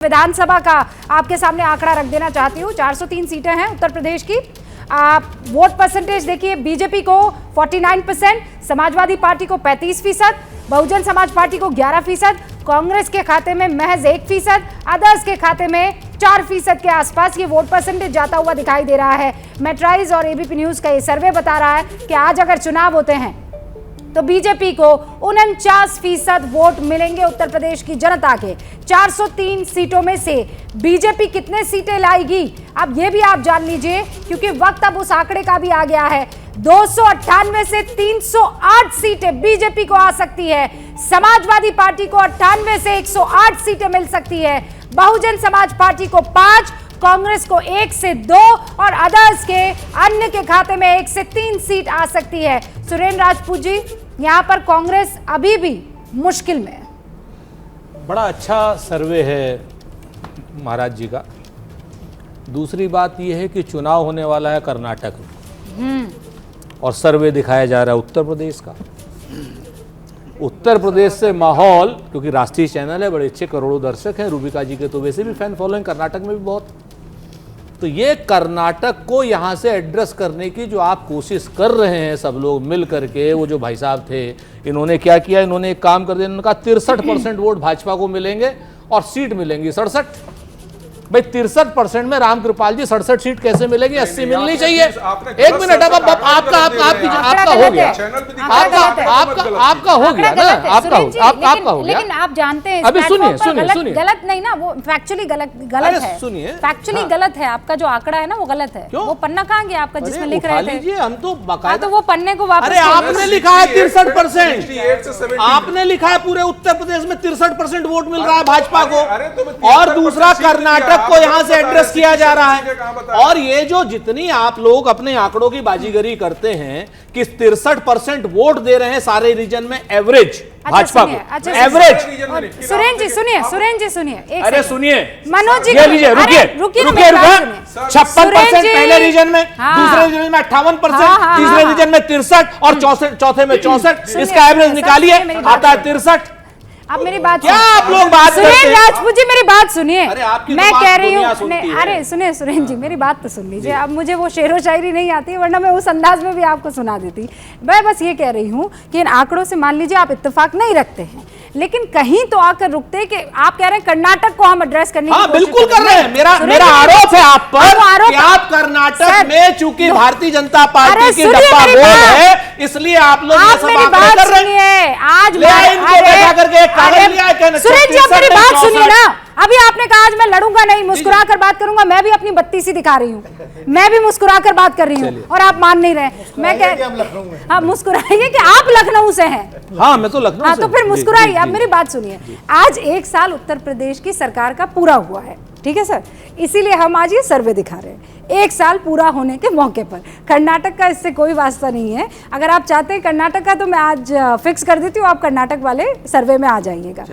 विधानसभा का आपके सामने आंकड़ा रख देना चाहती हूँ। 403 सीटें हैं उत्तर प्रदेश की। आप वोट परसेंटेज देखिए, बीजेपी को 49%, समाजवादी पार्टी को 35%, बहुजन समाज पार्टी को 11%, कांग्रेस के खाते में महज 1%, अदर्स के खाते में 4% के आसपास ये वोट परसेंटेज जाता हुआ दिखाई दे रहा है। मेट्राइज और एबीपी न्यूज का ये सर्वे बता रहा है कि आज अगर चुनाव होते हैं तो बीजेपी को 49% वोट मिलेंगे उत्तर प्रदेश की जनता के। 403 सीटों में से बीजेपी कितने सीटें लाएगी, अब ये भी आप जान लीजिए, क्योंकि वक्त अब उस आंकड़े का भी आ गया है। 298 से 308 सीटें बीजेपी को आ सकती है। समाजवादी पार्टी को 98 से 108 सीटें मिल सकती है। बहुजन समाज पार्टी को 5, कांग्रेस को 1 से 2 और अदर्स के अन्य के खाते में 1 से 3 सीट आ सकती है। सुरेंद्र राजपूत जी, यहां पर कांग्रेस अभी भी मुश्किल में है। बड़ा अच्छा सर्वे है महाराज जी का। दूसरी बात यह है कि चुनाव होने वाला है कर्नाटक में और सर्वे दिखाया जा रहा है उत्तर प्रदेश का। उत्तर प्रदेश से माहौल, क्योंकि राष्ट्रीय चैनल है, बड़े अच्छे करोड़ों दर्शक हैं, रूबिका जी के तो वैसे भी फैन फॉलोइंग कर्नाटक में भी बहुत। तो ये कर्नाटक को यहाँ से एड्रेस करने की जो आप कोशिश कर रहे हैं सब लोग मिल करके, वो जो भाई साहब थे, इन्होंने क्या किया, इन्होंने एक काम कर दिया, इन्होंने कहा 63% वोट भाजपा को मिलेंगे और सीट मिलेंगी 67। भाई 63% में राम कृपाल जी 67 सीट कैसे मिलेगी? 80 मिलनी चाहिए। एक मिनट, अब आपका हो गया, आपका हो गया ना, आपका हो गया। लेकिन आप जानते हैं, अभी सुनिए, गलत नहीं ना, वो फैक्चुअली गलत है। सुनिए, फैक्चुअली गलत है, आपका जो आंकड़ा है ना वो गलत है। वो पन्ना कहाँ गया आपका जिसमें लिख रहे थे? हम तो बाकायदा, तो वो पन्ने को वापस। अरे आपने लिखा है 63%, आपने लिखा है पूरे उत्तर प्रदेश में 63% वोट मिल रहा है भाजपा को, और दूसरा कर्नाटक को यहां से एड्रेस किया जा रहा है। और ये जो जितनी आप लोग अपने आंकड़ों की बाजीगरी करते हैं कि 63% वोट दे रहे हैं सारे रीजन में एवरेज भाजपा को, एवरेज। सुरेंद्र जी सुनिए, अरे सुनिए मनोज जी, लीजिए, रुकिए 56% पहले रीजन में, दूसरे रीजन में 58%, तीसरे रीजन में 63 और चौथे में 64। इसका एवरेज निकालिए, आता है 63। अब मेरी बात क्या आप लोग बात करते हैं? सुरेंद्र राजपूत जी मेरी बात सुनिए, मैं कह रही हूँ, अरे सुनिए सुरेंद्र जी मेरी बात तो सुन लीजिए। अब मुझे वो शेरो शायरी नहीं आती, वरना मैं उस अंदाज में भी आपको सुना देती। मैं बस ये कह रही हूँ कि इन आंकड़ों से मान लीजिए आप इत्तेफाक नहीं रखते हैं, लेकिन कहीं तो आकर रुकते कि आप कह रहे हैं कर्नाटक को हम एड्रेस करने की कोशिश बिल्कुल कर रहे हैं। मेरा आरोप है आप पर कि आप कर्नाटक में चूंकि भारतीय जनता पार्टी की डब्बा बोल है, इसलिए आप लोग ये सब आंकड़े कर रहे हैं। आज सुरेंद्र जी आप मेरी बात सुनिए ना। अभी आपने कहा आज मैं लड़ूंगा नहीं, मुस्कुरा कर बात करूंगा। मैं भी अपनी बत्ती सी दिखा रही हूँ, मैं भी मुस्कुरा कर बात कर रही हूँ और आप मान नहीं रहे। मैं कह, हाँ मुस्कुराइए कि आप लखनऊ से हैं। हाँ मैं तो लखनऊ से। तो फिर मुस्कुराइए। अब मेरी बात सुनिए, आज 1 साल उत्तर प्रदेश की सरकार का पूरा हुआ है, ठीक है सर, इसीलिए हम आज ये सर्वे दिखा रहे हैं 1 साल पूरा होने के मौके पर। कर्नाटक का इससे कोई वास्ता नहीं है। अगर आप चाहते हैं कर्नाटक का, तो मैं आज फिक्स कर देती हूँ, आप कर्नाटक वाले सर्वे में आ जाइएगा।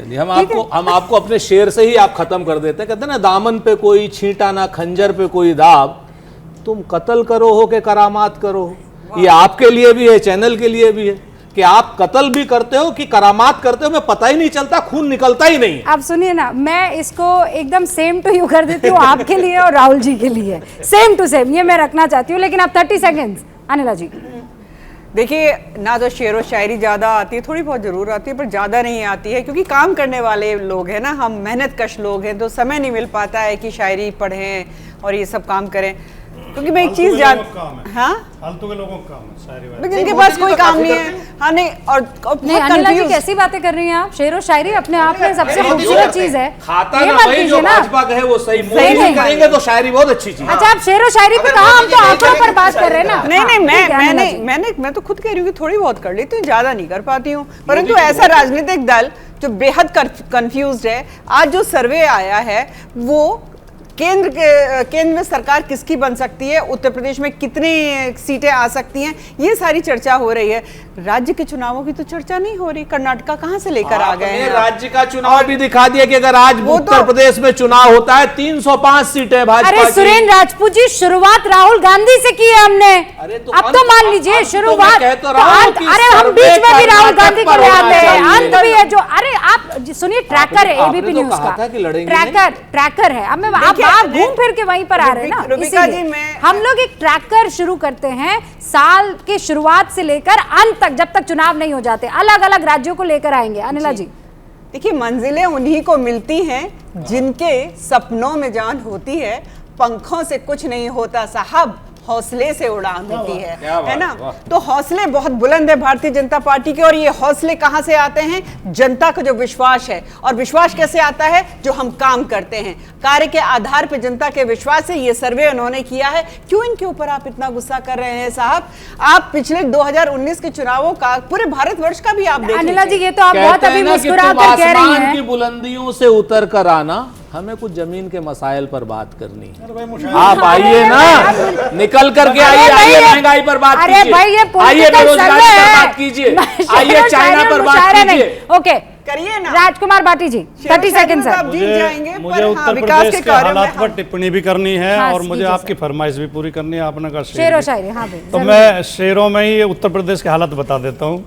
हम आपको अपने शेर से ही आप खत्म कर देते हैं। कहते हैं ना, दामन पे कोई छींटा ना, खंजर पे कोई दाब, तुम कत्ल करो हो के करामात करो। ये आपके लिए भी है, चैनल के लिए भी है कि आप कत्ल भी करते हो कि करामात करते हो, मैं पता ही नहीं चलता, खून निकलता ही नहीं। आप सुनिए ना, मैं इसको एकदम सेम टू यू कर देती हूँ आपके लिए और राहुल जी के लिए, सेम टू सेम ये मैं रखना चाहती हूँ। लेकिन आप 30 सेकेंड्स अनिला जी। देखिए, ना तो शेर व शायरी ज़्यादा आती है, थोड़ी बहुत ज़रूर आती है, पर ज़्यादा नहीं आती है, क्योंकि काम करने वाले लोग हैं ना, हम मेहनत कश लोग हैं, तो समय नहीं मिल पाता है कि शायरी पढ़ें और ये सब काम करें। क्योंकि मैं एक चीज जान, हाँ फालतू के लोगों का काम है, जिनके पास कोई काम नहीं है। हाँ नहीं, और नहीं अनिला जी कैसी बातें कर रही हैं आप? शेर व शायरी अपने आप में सबसे खूबसूरत चीज है। खाता ना भाई जो भाजपा कहे वो सही नहीं करेंगे तो शायरी बहुत अच्छी चीज। अच्छा आप शेर व शायरी पे कहा, हम तो आंकड़ों पर बात कर रहे हैं ना। नहीं, मैं तो खुद कह रही हूँ कि थोड़ी बहुत कर लेती हूँ, ज्यादा नहीं कर पाती हूँ। परंतु ऐसा राजनीतिक दल जो बेहद कंफ्यूज्ड है, आज जो सर्वे आया है वो केंद्र में सरकार किसकी बन सकती है, उत्तर प्रदेश में कितनी सीटें आ सकती हैं, ये सारी चर्चा हो रही है। राज्य के चुनावों की तो चर्चा नहीं हो रही। कर्नाटका कहां से लेकर आ गए हैं? राज्य का चुनाव भी दिखा दिया कि अगर आज उत्तर प्रदेश में चुनाव होता है 305 सीटें भाजपा की। अरे सुरेंद्र राजपूत जी, शुरुआत राहुल गांधी से की है हमने। अब तो मान लीजिए शुरुआत, अरे हम बीच में भी राहुल गांधी को ले आते हैं, अंत भी है जो। अरे आप सुनिए, ट्रैकर है एबीपी न्यूज का, ट्रैकर है। अब आप घूम फिर के वहीं पर आ रहे हैं ना, इसीलिए हम लोग एक ट्रैकर शुरू करते हैं साल की शुरुआत से लेकर अंत तक, जब तक चुनाव नहीं हो जाते, अलग अलग राज्यों को लेकर आएंगे। अनिला जी देखिए, मंजिलें उन्हीं को मिलती हैं जिनके सपनों में जान होती है। पंखों से कुछ नहीं होता साहब, हौसले से उड़ान होती है ना। तो हौसले बहुत बुलंद है भारतीय जनता पार्टी के, और ये हौसले कहां से आते हैं? जनता का जो विश्वास है। और विश्वास कैसे आता है? जो हम काम करते हैं, कार्य के आधार पर जनता के विश्वास से ये सर्वे उन्होंने किया है। क्यों इनके ऊपर आप इतना गुस्सा कर रहे हैं साहब? आप पिछले 2019 के चुनावों का, पूरे भारतवर्ष का भी आप देख अनिला जी, ये तो आप बहुत अभी मुस्कुरा कर कह रही हैं की बुलंदियों से उतर कर आना, हमें कुछ जमीन के मसाइल पर बात करनी है। आप आइए ना, निकल करके आइए, महंगाई पर बात कीजिए, आइए बेरोजगारी पर बात कीजिए, आइए चाइना पर बात कीजिए। ओके, करिए ना। राजकुमार बाटी जी, 30 सेकंड सर। मुझे उत्तर प्रदेश के हालात पर टिप्पणी भी करनी है, और मुझे आपकी फरमाइश भी पूरी करनी है। आपने कहा शेर और शायरी, हाँ भाई, तो मैं शेरों में ही उत्तर प्रदेश के हालात बता देता हूँ।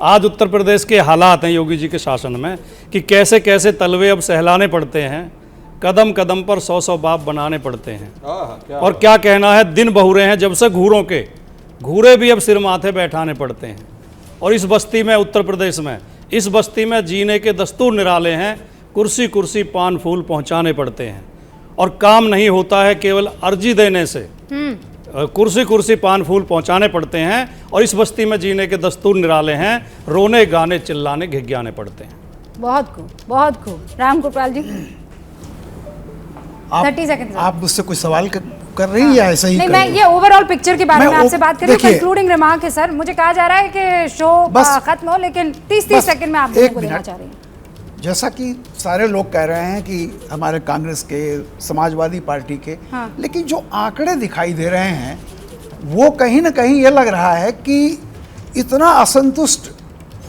आज उत्तर प्रदेश के हालात हैं योगी जी के शासन में, कि कैसे कैसे तलवे अब सहलाने पड़ते हैं, कदम कदम पर 100 बाप बनाने पड़ते हैं। और क्या कहना है, दिन बहुरे हैं जब से घूरों के, घूरे भी अब सिर माथे बैठाने पड़ते हैं। और इस बस्ती में, उत्तर प्रदेश में, इस बस्ती में जीने के दस्तूर निराले हैं, कुर्सी कुर्सी पान फूल पहुंचाने पड़ते हैं। और काम नहीं होता है केवल अर्जी देने से, कुर्सी कुर्सी पान फूल पहुंचाने पड़ते हैं। और इस बस्ती में जीने के दस्तूर निराले हैं, रोने गाने चिल्लाने घिघियाने पड़ते हैं। बहुत खूब, बहुत खूब। राम गोपाल जी, 30 सेकंड। आप मुझसे कोई सवाल कर रही हैं या ऐसा ही? नहीं, मैं ये ओवरऑल पिक्चर के बारे में आपसे बात कर रही हूँ। कंक्लूडिंग रिमार्क है सर। मुझे कहा जा रहा है कि शो खत्म हो, लेकिन 30 सेकंड में आप को देना चाह रही हैं। जैसा कि सारे लोग कह रहे हैं कि हमारे कांग्रेस के, समाजवादी पार्टी के, लेकिन जो आंकड़े दिखाई दे रहे हैं वो कहीं ना कहीं ये लग रहा है कि इतना असंतुष्ट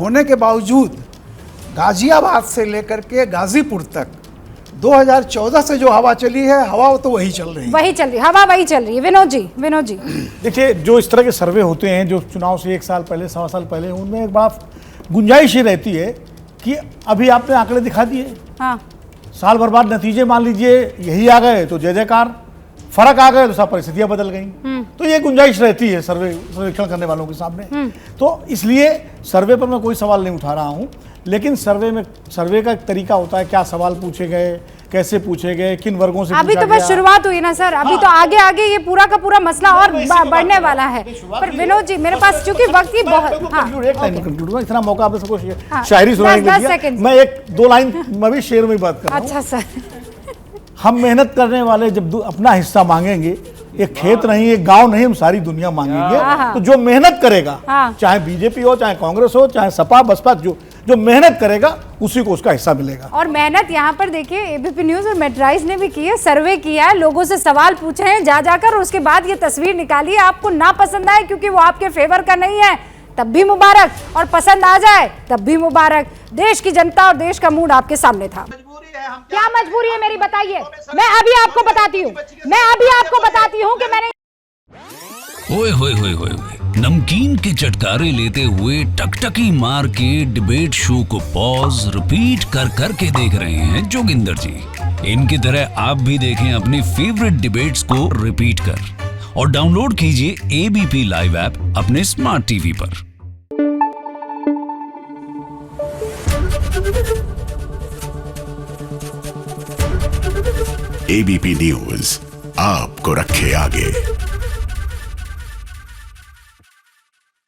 होने के बावजूद गाजियाबाद से लेकर के गाजीपुर तक 2014 से जो हवा चली है, हवा तो वही चल रही है, हवा वही चल रही है। विनोद जी देखिए, जो इस तरह के सर्वे होते हैं जो चुनाव से 1 साल पहले, 1.25 साल पहले, उनमें एक बड़ा गुंजाइश ही रहती है कि अभी आपने आंकड़े दिखा दिए, हाँ, साल भर बाद नतीजे मान लीजिए यही आ गए तो जय जयकार, फर्क आ गए तो सब परिस्थितियां बदल गई। तो ये गुंजाइश रहती है सर्वेक्षण करने वालों के सामने। तो इसलिए सर्वे पर मैं कोई सवाल नहीं उठा रहा हूं, लेकिन सर्वे का एक तरीका होता है, क्या सवाल पूछे गए, कैसे पूछे गए, किन वर्गों से अभी तो बस शुरुआत हुई ना सर, अभी तो आगे ये पूरा का पूरा मसला और बढ़ने वाला है। पर विनोद जी, मेरे पास चूंकि वक्त ही बहुत, इतना मौका आपने सबको शायरी सुनाने, मैं 1-2 लाइन मैं भी शेर में बात कर रहा हूं। अच्छा सर। हम मेहनत करने वाले जब अपना हिस्सा मांगेंगे, एक खेत नहीं, एक गांव नहीं, हम सारी दुनिया मांगेंगे। तो जो मेहनत करेगा, चाहे बीजेपी हो, चाहे कांग्रेस हो, चाहे सपा बसपा, जो मेहनत करेगा उसी को उसका हिस्सा मिलेगा। और मेहनत यहाँ पर देखिए एबीपी न्यूज और मेट्राइज ने भी की है, सर्वे किया है, लोगों से सवाल पूछे हैं जाकर, और उसके बाद ये तस्वीर निकाली है। आपको ना पसंद आए क्योंकि वो आपके फेवर का नहीं है तब भी मुबारक, और पसंद आ जाए तब भी मुबारक। देश की जनता और देश का मूड आपके सामने था। क्या मजबूरी है मेरी, बताइए। मैं अभी आपको बताती हूँ कि मैंने ओए होए होए होए, नमकीन के चटकारे लेते हुए टकटकी मार के डिबेट शो को पॉज रिपीट कर के देख रहे हैं जोगिंदर जी। इनकी तरह आप भी देखें अपनी फेवरेट डिबेट्स को रिपीट कर, और डाउनलोड कीजिए एबीपी लाइव ऐप अपने स्मार्ट टीवी पर। एबीपी न्यूज आपको रखे आगे।